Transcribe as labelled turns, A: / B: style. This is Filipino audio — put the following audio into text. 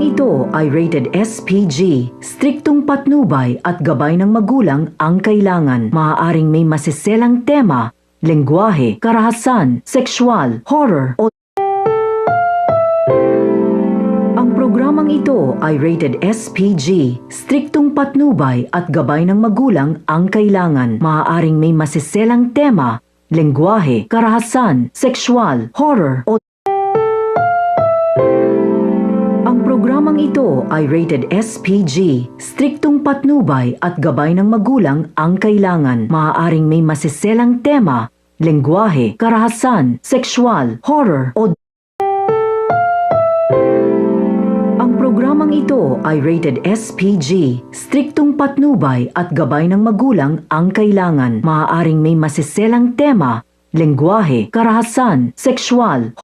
A: programang ito ay rated SPG. Striktong patnubay at gabay ng magulang ang kailangan. Maaaring may masiselang tema, lengguwahe, karahasan, sexual, horror o ang programang ito ay rated SPG. Striktong patnubay at gabay ng magulang ang kailangan. Maaaring may masiselang tema, lengguwahe, karahasan, sexual, horror o ang programang ito ay rated SPG. Striktong patnubay at gabay ng magulang ang kailangan. Maaaring may masiselang tema, lengguwahe, karahasan, sexual, horror o ang programang ito ay rated SPG. Striktong patnubay at gabay ng magulang ang kailangan. Maaaring may masiselang tema, lengguwahe, karahasan, sexual,